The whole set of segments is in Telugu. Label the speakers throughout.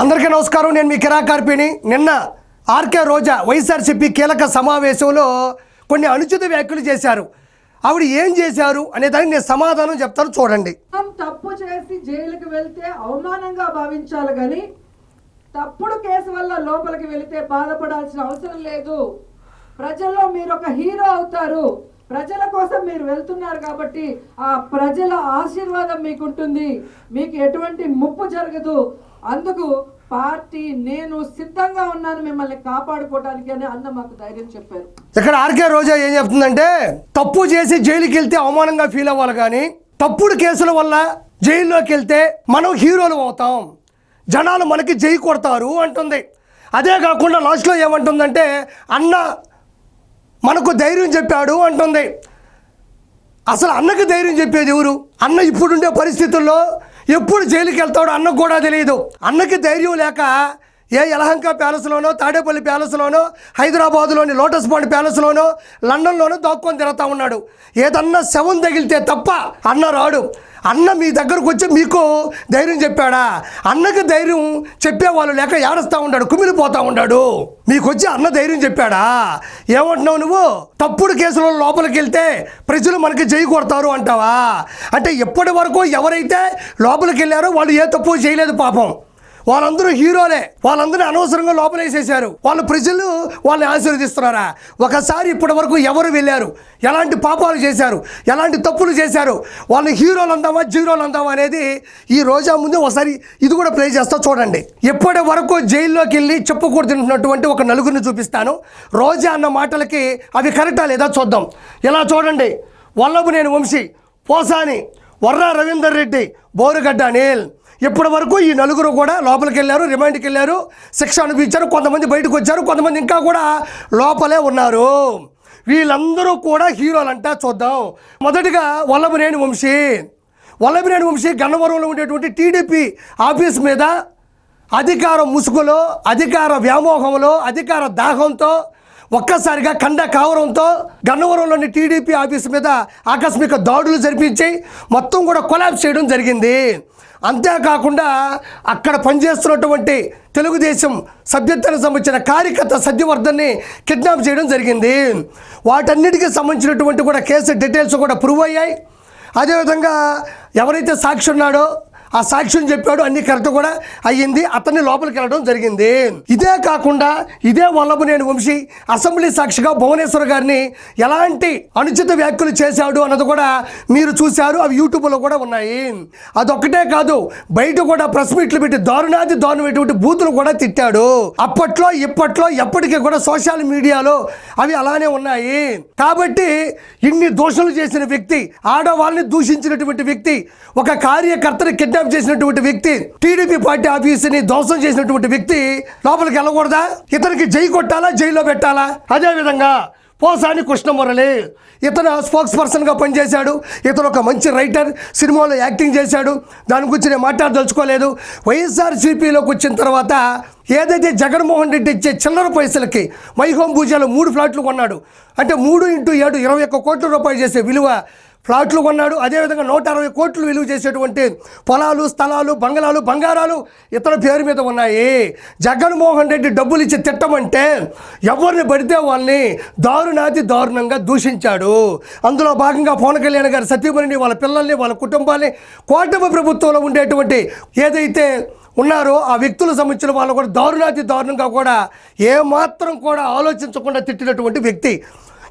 Speaker 1: అందరికీ నమస్కారం. నేను మీ కిరాకార్పిని. నిన్న ఆర్కే రోజా వైఎస్ఆర్సీపీ కీలక సమావేశంలో కొన్ని అనుచిత వ్యాఖ్యలు చేశారు. ఆవిడ ఏం చేశారు అనే దానికి నేను సమాధానం చెప్తాను, చూడండి.
Speaker 2: తప్పు చేసి జైలుకి వెళ్తే అవమానంగా భావించాలి కానీ తప్పుడు కేసు వల్ల లోపలికి వెళితే బాధపడాల్సిన అవసరం లేదు. ప్రజల్లో మీరు ఒక హీరో అవుతారు. ప్రజల కోసం మీరు వెళ్తున్నారు కాబట్టి ఆ ప్రజల ఆశీర్వాదం మీకుంటుంది. మీకు ఎటువంటి ముప్పు జరగదు. అందుకు పార్టీ నేను సిద్ధంగా ఉన్నాను మిమ్మల్ని కాపాడుకోవడానికి అని అన్న మాకు ధైర్యం చెప్పారు.
Speaker 1: ఇక్కడ ఆర్కే రోజా ఏం చెప్తుందంటే, తప్పు చేసి జైలుకి వెళ్తే అవమానంగా ఫీల్ అవ్వాలి కానీ తప్పుడు కేసుల వల్ల జైల్లోకి వెళ్తే మనం హీరోలు అవుతాం, జనాలు మనకి జై కొడతారు అంటుంది. అదే కాకుండా లాస్ట్లో ఏమంటుందంటే, అన్న మనకు ధైర్యం చెప్పాడు అంటుంది. అసలు అన్నకు ధైర్యం చెప్పేది ఎవరు? అన్న ఇప్పుడుండే పరిస్థితుల్లో ఎప్పుడు జైలుకి వెళ్తాడో అన్నకు కూడా తెలియదు. అన్నకి ధైర్యం లేక ఏ యలహంక ప్యాలెస్లోనో, తాడేపల్లి ప్యాలెస్లోనో, హైదరాబాదులోని లోటస్ పాండ్ ప్యాలెస్లోనో, లండన్లోనో దాక్కొని తిరుగుతూ ఉన్నాడు. ఏదన్నా శవం తగిలితే తప్ప అన్న రాడు. అన్న మీ దగ్గరకు వచ్చి మీకు ధైర్యం చెప్పాడా? అన్నకి ధైర్యం చెప్పేవాళ్ళు లేక ఏడుస్తూ ఉన్నాడు, కుమిలిపోతూ ఉన్నాడు. మీకు వచ్చి అన్న ధైర్యం చెప్పాడా? ఏమంటున్నావు నువ్వు? తప్పుడు కేసులో లోపలికి వెళ్తే ప్రజలు మనకి జై కొడతారు అంటావా? అంటే ఇప్పటి వరకు ఎవరైతే లోపలికి వెళ్ళారో వాళ్ళు ఏ తప్పు చేయలేదు పాపం. వాళ్ళందరూ హీరోలే. వాళ్ళందరూ అనవసరంగా లోపలేసేసారు. వాళ్ళు ప్రజలు వాళ్ళని ఆశీర్వదిస్తున్నారా? ఒకసారి ఇప్పటి వరకు ఎవరు వెళ్ళారు, ఎలాంటి పాపాలు చేశారు, ఎలాంటి తప్పులు చేశారు, వాళ్ళని హీరోలు అందామా జీరోలు అందామా అనేది ఈ రోజా ముందు ఒకసారి ఇది కూడా ప్లే చేస్తా, చూడండి. ఇప్పటి వరకు జైల్లోకి వెళ్ళి చెప్పుకూడుతున్నటువంటి ఒక నలుగురిని చూపిస్తాను. రోజా అన్న మాటలకి అవి కరెక్టా లేదా చూద్దాం. ఇలా చూడండి. వల్లభనేని వంశీ, పోసాని, వర్రా రవీందర్ రెడ్డి, బోరుగడ్డ అనిల్, ఇప్పటి వరకు ఈ నలుగురు కూడా లోపలికి వెళ్ళారు, రిమాండ్కి వెళ్ళారు, శిక్ష అనిపించారు. కొంతమంది బయటకు వచ్చారు, కొంతమంది ఇంకా కూడా లోపలే ఉన్నారు. వీళ్ళందరూ కూడా హీరోలంట. చూద్దాం. మొదటిగా వల్లభనేని వంశీ. వల్లభనేని వంశీ గన్నవరంలో ఉండేటువంటి టీడీపీ ఆఫీస్ మీద అధికార ముసుగులో, అధికార వ్యామోహంలో, అధికార దాహంతో ఒక్కసారిగా కండ కావడంతో గన్నవరంలోని టీడీపీ ఆఫీస్ మీద ఆకస్మిక దాడులు జరిపించి మొత్తం కూడా కొలాప్స్ చేయడం జరిగింది. అంతేకాకుండా అక్కడ పనిచేస్తున్నటువంటి తెలుగుదేశం సభ్యత్వానికి సంబంధించిన కార్యకర్త సత్యవర్ధన్ని కిడ్నాప్ చేయడం జరిగింది. వాటన్నిటికీ సంబంధించినటువంటి కూడా కేసు డీటెయిల్స్ కూడా ప్రూవ్ అయ్యాయి. అదేవిధంగా ఎవరైతే సాక్షి ఉన్నాడో ఆ సాక్ష్యం చెప్పాడు, అన్ని కరెక్ట్ కూడా అయ్యింది. అతన్ని లోపలికి వెళ్ళడం జరిగింది. ఇదే కాకుండా ఇదే వల్లభనేని వంశీ అసెంబ్లీ సాక్షిగా భువనేశ్వర్ గారిని ఎలాంటి అనుచిత వ్యాఖ్యలు చేశాడు అన్నది కూడా మీరు చూశారు. అవి యూట్యూబ్లో కూడా ఉన్నాయి. అదొక్కటే కాదు, బయట కూడా ప్రెస్ మీట్లు పెట్టి దారుణమైనటువంటి బూతులు కూడా తిట్టాడు. అప్పట్లో ఇప్పట్లో ఎప్పటికీ కూడా సోషల్ మీడియాలో అవి అలానే ఉన్నాయి. కాబట్టి ఇన్ని దోషాలు చేసిన వ్యక్తి, ఆడవాళ్ళని దూషించినటువంటి వ్యక్తి, ఒక కార్యకర్తని కిడ్నాప్ చేసినటువంటి వ్యక్తి, టీడీపీ పార్టీ ఆఫీసుని ధ్వంసం చేసినటువంటి వ్యక్తి లోపలికి వెళ్ళకూడదా? ఇతనికి జై కొట్టాలా, జైల్లో పెట్టాలా? అదేవిధంగా పోసాని కృష్ణమురళి, ఇతను స్పోక్స్ పర్సన్గా పనిచేశాడు. ఇతను ఒక మంచి రైటర్, సినిమాలో యాక్టింగ్ చేశాడు. దాని గురించి నేను మాట్లాడదలుచుకోలేదు. వైఎస్ఆర్సీపీలోకి వచ్చిన తర్వాత ఏదైతే జగన్మోహన్ రెడ్డి ఇచ్చే చిల్లర పైసలకి మైహోమ్ పూజలో 3 ఫ్లాట్లు కొన్నాడు. అంటే 3x7 21 కోట్ల రూపాయలు చేసే విలువ ఫ్లాట్లు కొన్నాడు. అదేవిధంగా 160 కోట్లు విలువ చేసేటువంటి పొలాలు, స్థలాలు, బంగళాలు, బంగారాలు ఇతర పేరు మీద ఉన్నాయి. జగన్మోహన్ రెడ్డి డబ్బులు ఇచ్చి తిట్టమంటే ఎవరిని పడితే వాళ్ళని దారుణంగా దూషించాడు. అందులో భాగంగా పవన్ కళ్యాణ్ గారి సతీమణిని, వాళ్ళ పిల్లల్ని, వాళ్ళ కుటుంబాన్ని, కూటమి ప్రభుత్వంలో ఉండేటువంటి ఏదైతే ఉన్నారో ఆ వ్యక్తులకు సంబంధించిన వాళ్ళు కూడా దారుణంగా కూడా ఏమాత్రం కూడా ఆలోచించకుండా తిట్టినటువంటి వ్యక్తి.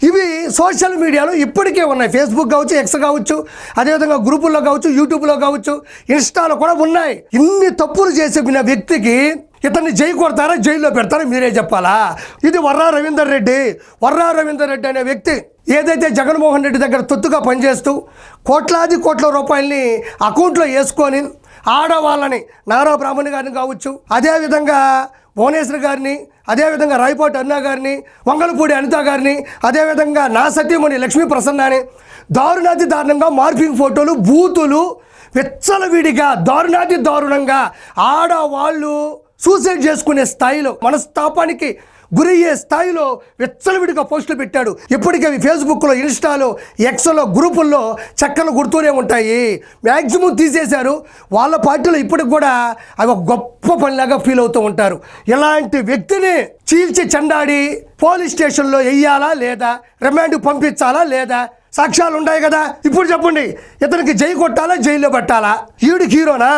Speaker 1: ఇవి సోషల్ మీడియాలో ఇప్పటికే ఉన్నాయి. ఫేస్బుక్ కావచ్చు, ఎక్స్ కావచ్చు, అదేవిధంగా గ్రూపుల్లో కావచ్చు, యూట్యూబ్లో కావచ్చు, ఇన్స్టాలో కూడా ఉన్నాయి. ఇన్ని తప్పులు చేసిన వ్యక్తికి ఇతన్ని జై కొడతారా, జైల్లో పెడతారా మీరే చెప్పాలా? ఇది వర్రా రవీందర్ రెడ్డి అనే వ్యక్తి ఏదైతే జగన్మోహన్ రెడ్డి దగ్గర తొత్తుగా పనిచేస్తూ కోట్ల రూపాయలని అకౌంట్లో వేసుకొని ఆడవాళ్ళని, నారా బ్రాహ్మణి గారిని కావచ్చు, అదేవిధంగా భువనేశ్వర్ గారిని, అదేవిధంగా రాయపాటి అన్నా గారిని, వంగలపూడి అనిత గారిని, అదేవిధంగా నా సతీమణి లక్ష్మీ ప్రసన్నాని దారుణంగా మార్పింగ్ ఫోటోలు, బూతులు విచ్చలవిడిగా దారుణంగా ఆడవాళ్ళు సూసైడ్ చేసుకునే స్థాయిలో మనస్తాపానికి గురయ్యే స్థాయిలో విచ్చలవిడిగా పోస్టులు పెట్టాడు. ఇప్పటికీ అవి ఫేస్బుక్లో, ఇన్స్టాలో, ఎక్స్లో, గ్రూపుల్లో చక్కలు గుర్తూనే ఉంటాయి. మ్యాక్సిమం తీసేశారు. వాళ్ళ పార్టీలో ఇప్పటికి కూడా అవి ఒక గొప్ప పనిలాగా ఫీల్ అవుతూ ఉంటారు. ఇలాంటి వ్యక్తిని చీల్చి చెండాడి పోలీస్ స్టేషన్లో వెయ్యాలా లేదా, రిమాండ్కి పంపించాలా లేదా, సాక్ష్యాలు ఉన్నాయి కదా. ఇప్పుడు చెప్పండి, ఇతనికి జై కొట్టాలా, జైల్లో పెట్టాలా? ఈవిడికి హీరోనా?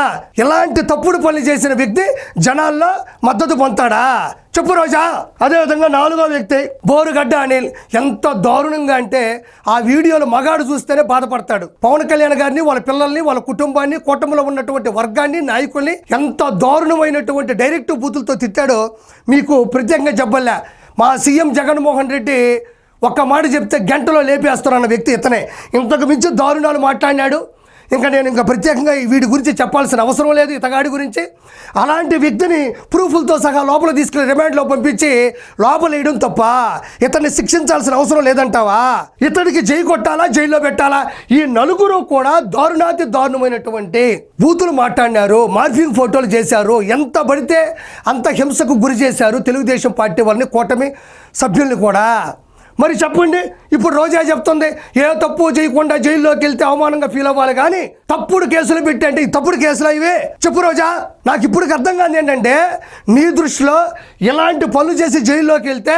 Speaker 1: ఇలాంటి తప్పుడు పనులు చేసిన వ్యక్తి జనాల్లో మద్దతు పొందుతాడా? చెప్పు రోజా. అదేవిధంగా 4వ వ్యక్తి బోరుగడ్డ అనిల్. ఎంత దారుణంగా అంటే ఆ వీడియోలో మగాడు చూస్తేనే బాధపడతాడు. పవన్ కళ్యాణ్ గారిని, వాళ్ళ పిల్లల్ని, వాళ్ళ కుటుంబాన్ని, కూటమిలో ఉన్నటువంటి వర్గాన్ని, నాయకుల్ని ఎంత దారుణమైనటువంటి డైరెక్ట్ బూతులతో తిట్టాడో మీకు ప్రత్యేకంగా చెప్పలే. మా సీఎం జగన్మోహన్ రెడ్డి ఒక్క మాట చెప్తే గంటలో లేపేస్తారన్న వ్యక్తి ఇతనే. ఇంతకు మించి దారుణాలు మాట్లాడినాడు. నేను ప్రత్యేకంగా వీడి గురించి చెప్పాల్సిన అవసరం లేదు, ఇతగాడి గురించి. అలాంటి వ్యక్తిని ప్రూఫ్లతో సహా లోపల తీసుకెళ్లి రిమాండ్లో పంపించి లోపల వేయడం తప్ప ఇతన్ని శిక్షించాల్సిన అవసరం లేదంటావా? ఇతడికి జై కొట్టాలా, జైల్లో పెట్టాలా? ఈ నలుగురు కూడా దారుణాతి దారుణమైనటువంటి బూతులు మాట్లాడినారు, మార్ఫింగ్ ఫోటోలు చేశారు, ఎంత పడితే అంత హింసకు గురి చేశారు తెలుగుదేశం పార్టీ వారిని, కూటమి సభ్యుల్ని కూడా. మరి చెప్పండి, ఇప్పుడు రోజా చెప్తుంది ఏ తప్పు చేయకుండా జైల్లోకి వెళ్తే అవమానంగా ఫీల్ అవ్వాలి కానీ తప్పుడు కేసులు పెట్టి అంటే ఈ తప్పుడు కేసులు ఇవే? చెప్పు రోజా. నాకు ఇప్పుడు అర్థం కాదు ఏంటంటే, నీ దృష్టిలో ఇలాంటి పనులు చేసి జైల్లోకి వెళ్తే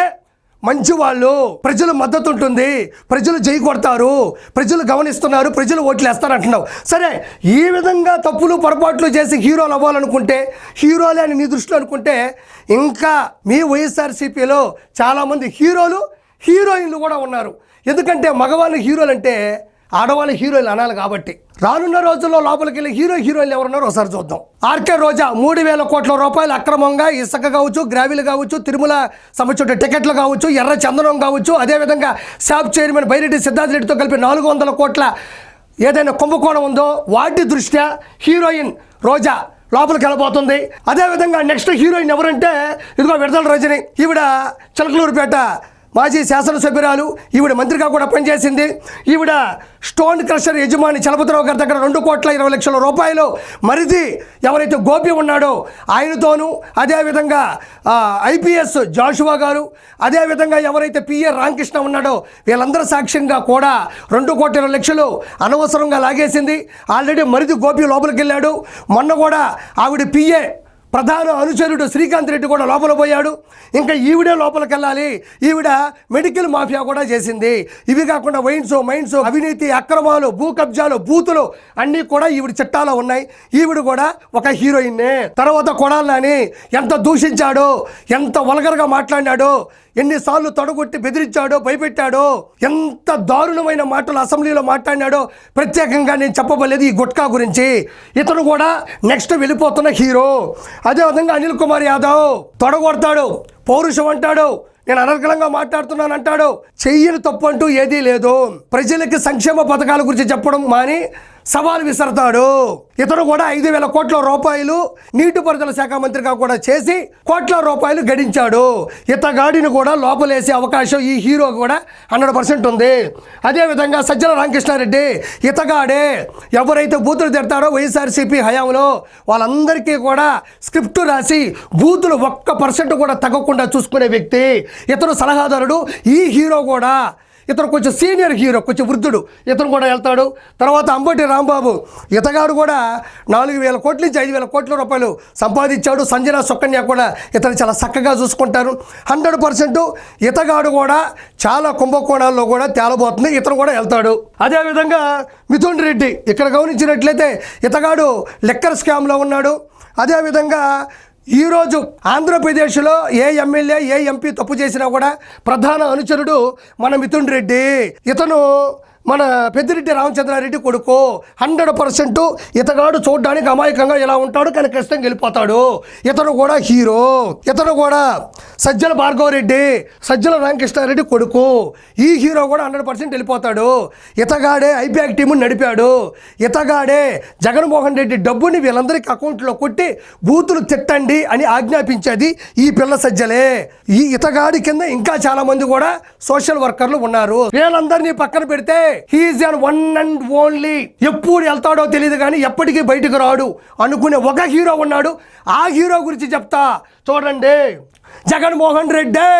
Speaker 1: మంచి వాళ్ళు, ప్రజలు మద్దతు ఉంటుంది, ప్రజలు జై కొడతారు, ప్రజలు గమనిస్తున్నారు, ప్రజలు ఓట్లు వేస్తారంటున్నావు. సరే, ఈ విధంగా తప్పులు పొరపాట్లు చేసి హీరోలు అవ్వాలనుకుంటే, హీరోలే అని నీ దృష్టిలో అనుకుంటే, ఇంకా మీ వైఎస్ఆర్సీపీలో చాలామంది హీరోలు, హీరోయిన్లు కూడా ఉన్నారు. ఎందుకంటే మగవాళ్ళు హీరోలు అంటే ఆడవాళ్ళు హీరోయిన్లు అనాలి కాబట్టి. రానున్న రోజుల్లో లోపలికి వెళ్ళి హీరోయిన్లు ఎవరున్నారో ఒకసారి చూద్దాం. ఆర్కే రోజా 3,000 కోట్ల రూపాయలు అక్రమంగా ఇసుక కావచ్చు, గ్రావెల్ కావచ్చు, తిరుమల సంబంధించిన టికెట్లు కావచ్చు, ఎర్ర చందనం కావచ్చు, అదేవిధంగా శాప్ చైర్మన్ బైరెడ్డి సిద్ధార్థ రెడ్డితో కలిపి 400 కోట్ల ఏదైనా కుంభకోణం ఉందో వాటి దృష్ట్యా హీరోయిన్ రోజా లోపలికి వెళ్ళబోతుంది. అదేవిధంగా నెక్స్ట్ హీరోయిన్ ఎవరంటే ఇదిగో విడుదల రజని. ఈవిడ చిలకలూరుపేట మాజీ శాసనసభ్యురాలు, ఈవిడ మంత్రిగా కూడా పనిచేసింది. ఈవిడ స్టోన్ క్రషర్ యజమాని చలపతిరావు గారి దగ్గర 2,20,00,000 రూపాయలు మరిది ఎవరైతే గోపి ఉన్నాడో ఆయనతోనూ, అదేవిధంగా ఐపీఎస్ జాషువా గారు, అదేవిధంగా ఎవరైతే పిఏ రామకృష్ణ ఉన్నాడో వీళ్ళందరూ సాక్ష్యంగా కూడా 2,20,00,000 అనవసరంగా లాగేసింది. ఆల్రెడీ మరిది గోపి లోపలికి వెళ్ళాడు. మొన్న కూడా ఆవిడ పిఏ ప్రధాన అనుచరుడు శ్రీకాంత్ రెడ్డి కూడా లోపల పోయాడు. ఇంకా ఈవిడే లోపలికి వెళ్ళాలి. ఈవిడ మెడికల్ మాఫియా కూడా చేసింది. ఇవి కాకుండా మైన్స్, అవినీతి, అక్రమాలు, భూ కబ్జాలు, బూతులు అన్నీ కూడా ఈవిడ చట్టాలో ఉన్నాయి. ఈవిడ కూడా ఒక హీరోయిన్నే. తర్వాత కొడాలని ఎంత దూషించాడో, ఎంత వల్గర్గా మాట్లాడినాడో, ఎన్నిసార్లు తొడగొట్టి బెదిరించాడో, భయపెట్టాడో, ఎంత దారుణమైన మాటలు అసెంబ్లీలో మాట్లాడినాడో ప్రత్యేకంగా నేను చెప్పబోలేదు ఈ గుట్కా గురించి. ఇతను కూడా నెక్స్ట్ వెళ్ళిపోతున్న హీరో. అదేవిధంగా అనిల్ కుమార్ యాదవ్ తొడగొడతాడు, పౌరుషం అంటాడు, నేను అనర్గళంగా మాట్లాడుతున్నాను అంటాడు. చెయ్యని తప్పు అంటూ ఏదీ లేదు. ప్రజలకి సంక్షేమ పథకాల గురించి చెప్పడం మాని సవాల్ విసరతాడు. ఇతను కూడా 5,000 కోట్ల రూపాయలు నీటిపారుదల శాఖ మంత్రిగా కూడా చేసి కోట్ల రూపాయలు గడించాడు. ఇతగాడిని కూడా లోపలేసే అవకాశం ఈ హీరో కూడా 100% ఉంది. అదేవిధంగా సజ్జల రామకృష్ణారెడ్డి ఇతగాడే. ఎవరైతే బూతులు తిడతారో వైఎస్ఆర్సీపీ హయాంలో వాళ్ళందరికీ కూడా స్క్రిప్ట్ రాసి బూతులు 1% కూడా తగ్గకుండా చూసుకునే వ్యక్తి ఇతను, సలహాదారుడు. ఈ హీరో కూడా ఇతను కొంచెం సీనియర్ హీరో, కొంచెం వృద్ధుడు. ఇతను కూడా వెళ్తాడు. తర్వాత అంబటి రాంబాబు ఇతగాడు కూడా 4,000 కోట్ల నుంచి 5,000 కోట్ల రూపాయలు సంపాదించాడు. సంజన సుకన్య కూడా ఇతను చాలా చక్కగా చూసుకుంటారు. 100% ఇతగాడు కూడా చాలా కుంభకోణాల్లో కూడా తేలబోతుంది. ఇతను కూడా వెళ్తాడు. అదేవిధంగా మిథున్ రెడ్డి ఇక్కడ గమనించినట్లయితే ఇతగాడు లిక్కర్ స్కామ్లో ఉన్నాడు. అదేవిధంగా ఈరోజు ఆంధ్రప్రదేశ్లో ఏ ఎమ్మెల్యే, ఏ ఎంపీ తప్పు చేసినా కూడా ప్రధాన అనుచరుడు మన మిథున్ రెడ్డి. ఇతను మన పెద్దిరెడ్డి రామచంద్రారెడ్డి కొడుకు. 100% ఇతగాడు చూడడానికి అమాయకంగా ఇలా ఉంటాడు కానీ ఖచ్చితంగా వెళ్ళిపోతాడు. ఇతను కూడా హీరో. ఇతను కూడా సజ్జల భార్గవరెడ్డి, సజ్జల రామకృష్ణారెడ్డి కొడుకు. ఈ హీరో కూడా 100% వెళ్ళిపోతాడు. ఇతగాడే ఐపాక్ టీముని నడిపాడు. ఇతగాడే జగన్మోహన్ రెడ్డి డబ్బుని వీళ్ళందరికీ అకౌంట్లో కొట్టి బూతులు తిట్టండి అని ఆజ్ఞాపించేది ఈ పిల్ల సజ్జలే. ఈ ఇతగాడి కింద ఇంకా చాలా మంది కూడా సోషల్ వర్కర్లు ఉన్నారు. వీళ్ళందరినీ పక్కన పెడితే he's an one and only, ఎప్పుడు వెళ్తాడో తెలియదు కానీ ఎప్పటికీ బయటకు రాడు అనుకునే ఒక హీరో ఉన్నాడు. ఆ హీరో గురించి చెప్తా చూడండి. జగన్మోహన్ రెడ్డి.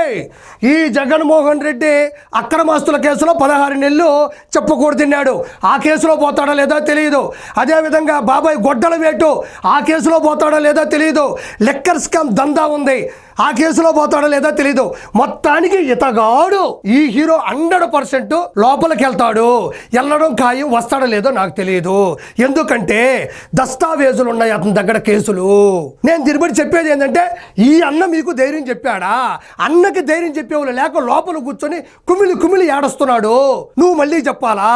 Speaker 1: ఈ జగన్మోహన్ రెడ్డి అక్రమాస్తుల కేసులో 16 నెలలు చెప్పుకూడు తిన్నాడు. ఆ కేసులో పోతాడో లేదో తెలియదు. అదేవిధంగా బాబాయ్ గొడ్డల వేటు, ఆ కేసులో పోతాడో లేదో తెలియదు. లిక్కర్ స్కామ్ దందా ఉంది, ఆ కేసులో పోతాడో లేదో తెలీదు. మొత్తానికి ఇతగాడు ఈ హీరో 100% లోపలికి వెళ్తాడు. వెళ్ళడం ఖాయం, వస్తాడో లేదో నాకు తెలియదు. ఎందుకంటే దస్తావేజులు ఉన్నాయి అతని దగ్గర, కేసులు. నేను దీని బట్టి చెప్పేది ఏంటంటే, ఈ అన్న మీకు ధైర్యం చెప్పాడా? అన్నకి ధైర్యం చెప్పేవాళ్ళు లేక లోపల కూర్చొని కుమిలి కుమిలి ఏడుస్తున్నాడు. నువ్వు మళ్ళీ చెప్పాలా?